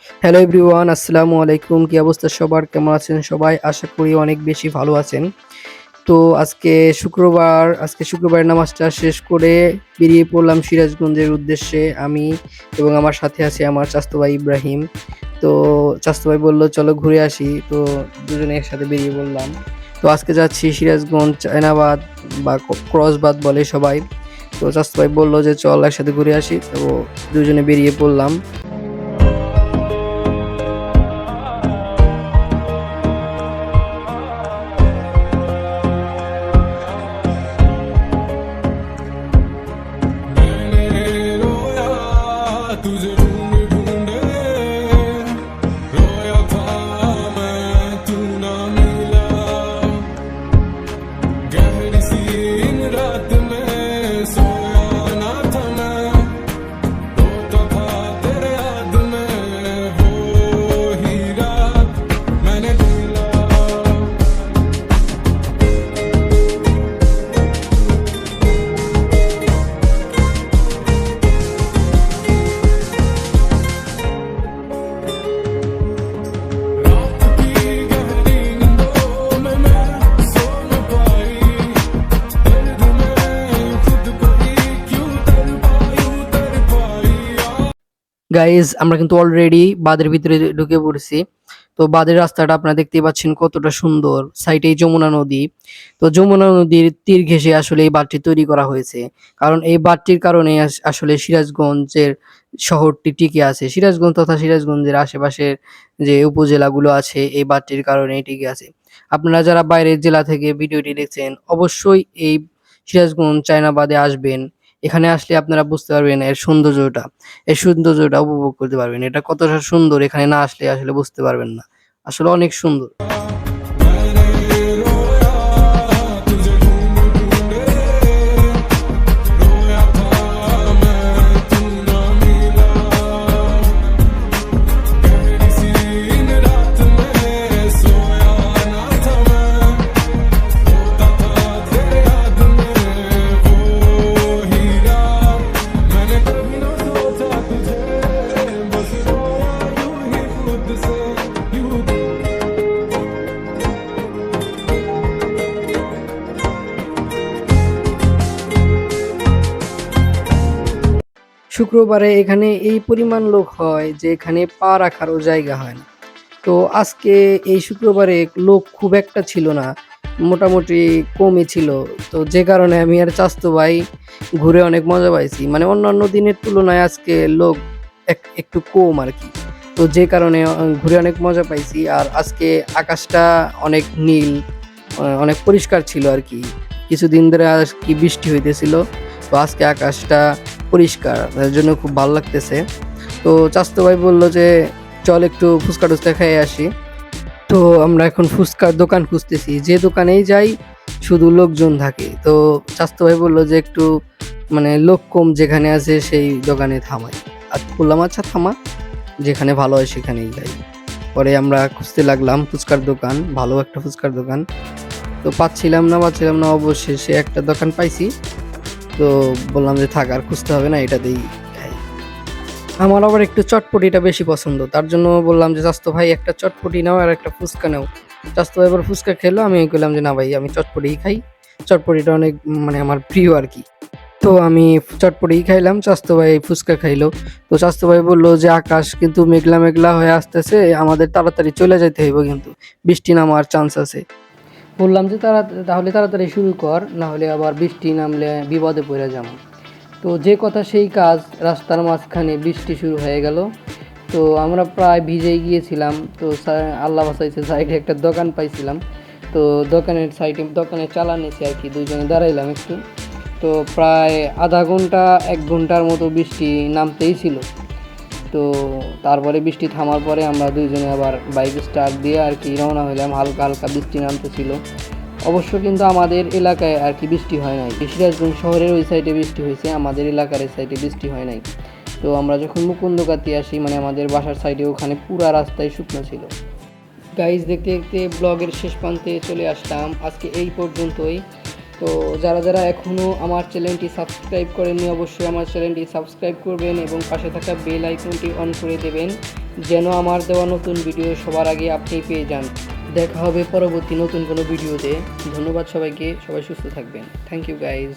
Hello everyone, আসসালামু আলাইকুম। কি অবস্থা সবার? কেমন আছেন সবাই? আশা করি অনেক বেশি ভালো আছেন। তো আজকে শুক্রবারের নামাজটা শেষ করে বেরিয়ে পড়লাম সিরাজগঞ্জের উদ্দেশ্যে আমি এবং আমার সাথে আছে আমার চাচাতো ভাই ইব্রাহিম। তো চাচাতো ভাই বলল চলো ঘুরে আসি। তো দুজনে একসাথে বেরিয়ে পড়লাম। তো আজকে যাচ্ছি সিরাজগঞ্জ চায়নাবাদ বা ক্রসবাদ বলে সবাই। তো চাচাতো ভাই বলল যে চল একসাথে ঘুরে আসি। তো দুজনে বেরিয়ে পড়লাম। मैंने रोया तुझे ढूंढ ढूंढे रोया था मैं तू ना मिला गहरी सी इन रात में सोया ना था मैं रोता था तेरे याद में वो ही रात मैंने भूला रात की गहरी नींदों में मैं सो न पाई दर्द में खुद को ही क्यों तड़पाई গাইজ আমরা কিন্তু অলরেডি বাঁধের ভিতরে ঢুকে পড়ছি। তো বাঁধের রাস্তাটা আপনারা দেখতেই পাচ্ছেন কতটা সুন্দর, সাইডেই যমুনা নদী। তো যমুনা নদীর তীর ঘেঁষে আসলে এই বাঁধটি তৈরি করা হয়েছে, কারণ এই বাঁধটির কারণে আসলে সিরাজগঞ্জের শহরটি টিকে আছে। সিরাজগঞ্জ তথা সিরাজগঞ্জের আশেপাশের যে উপজেলাগুলো আছে এই বাঁধটির কারণে টিকে আছে। আপনারা যারা বাইরের জেলা থেকে ভিডিওটি দেখছেন অবশ্যই এই সিরাজগঞ্জ চায়না বাঁধে আসবেন। এখানে আসলে আপনারা বুঝতে পারবেন এর সৌন্দর্যটা উপভোগ করতে পারবেন। এটা কতটা সুন্দর, এখানে না আসলে আসলে বুঝতে পারবেন না। আসলে অনেক সুন্দর। मैंने रोया तुझे ढूंढ ढूंढे रोया था मैं तू ना मिला गहरी सी इन रात में सोया ना था मैं रोता था तेरे याद में वो ही रात मैंने कभी ना सोचा तुझे बस रोया यूं ही खुद से यूं শুক্রবারে এখানে এই পরিমাণ লোক হয় যে এখানে পা রাখারও জায়গা হয় না। তো আজকে এই শুক্রবারে লোক খুব একটা ছিল না, মোটামুটি কমই ছিল। তো যে কারণে আমি আর চাচাতো ভাই ঘুরে অনেক মজা পাইছি। মানে অন্যান্য দিনের তুলনায় আজকে লোক একটু কম আর কি। তো যে কারণে ঘুরে অনেক মজা পাইছি। আর আজকে আকাশটা অনেক নীল, অনেক পরিষ্কার ছিল আর কি। কিছুদিন ধরে আর কি বৃষ্টি হইতেছিল, তো আজকে আকাশটা পরিষ্কার, তার জন্য খুব ভালো লাগতেছে। তো চাচাতো ভাই বললো যে চল একটু ফুচকা টুচকা খেয়ে আসি। তো আমরা এখন ফুচকার দোকান খুঁজতেছি, যে দোকানেই যাই শুধু লোকজন থাকে। তো চাচাতো ভাই বললো যে একটু মানে লোক কম যেখানে আছে সেই দোকানে থামাই। আর বললাম আচ্ছা থামা, যেখানে ভালো হয় সেখানেই যাই। পরে আমরা খুঁজতে লাগলাম ফুচকার দোকান, ভালো একটা ফুচকার দোকান। তো পাচ্ছিলাম না, অবশেষে একটা দোকান পাইছি। তো বললাম যে থাক আর খুঁজতে হবে না, এটাতেই খাই। আমার আবার একটু চটপটিটা বেশি পছন্দ, তার জন্য বললাম যে চাচতো ভাই একটা চটপটি নাও আর একটা ফুচকা নাও। চাচতো ভাই এবার ফুচকা খেলো, আমি বললাম যে না ভাই আমি চটপটিই খাই, চটপটিটা অনেক মানে আমার প্রিয় আর কি। তো আমি চটপটিই খাইলাম, চাচতো ভাই ফুচকা খাইলো। তো চাচতো ভাই বললো যে আকাশ কিন্তু মেঘলা মেঘলা হয়ে আসতেছে, আমাদের তাড়াতাড়ি চলে যেতে হইব, কিন্তু বৃষ্টি নামার চান্স আছে। বললাম যে তাহলে তাড়াতাড়ি শুরু কর, না হলে আবার বৃষ্টি নামলে বিপদে পড়ে যাবো। তো যে কথা সেই কাজ, রাস্তার মাঝখানে বৃষ্টি শুরু হয়ে গেল। তো আমরা প্রায় ভিজেই গিয়েছিলাম। তো আল্লাহ বাসাইছে সাইডে একটা দোকান পাইছিলাম। তো দোকানের চালা নিয়েছি আর কি, দুইজনে দাঁড়াইলাম একটু। তো প্রায় আধা ঘন্টা 1 ঘন্টার মতো বৃষ্টি নামতেই ছিল। তো তারপরে বৃষ্টি থামার পরে আমরা দুইজনে আবার বাইক স্টার্ট দিয়ে আর কি রওনা হইলাম। হালকা হালকা বৃষ্টি নামতেছিল। অবশ্য কিন্তু আমাদের এলাকায় আর কি বৃষ্টি হয় নাই, সিরাজগঞ্জ শহরের ওই সাইডে বৃষ্টি হয়েছে, আমাদের এলাকার এই সাইডে বৃষ্টি হয় নাই। তো আমরা যখন মুকুন্দকাতি আসি, মানে আমাদের বাসার সাইডে, ওখানে পুরা রাস্তায় শুকনো ছিল। গাইজ দেখতে দেখতে ব্লগের শেষ প্রান্তে চলে আসলাম, আজকে এই পর্যন্তই। তো তো যারা যারা এখনও আমার চ্যানেলটি সাবস্ক্রাইব করেননি অবশ্যই আমার চ্যানেলটি সাবস্ক্রাইব করবেন এবং পাশে থাকা বেল আইকনটি অন করে দেবেন যেন আমার দেওয়া নতুন ভিডিও সবার আগে আপনি পেয়ে যান। দেখা হবে পরবর্তী নতুন কোনো ভিডিওতে। ধন্যবাদ সবাইকে, সবাই সুস্থ থাকবেন। Thank you guys.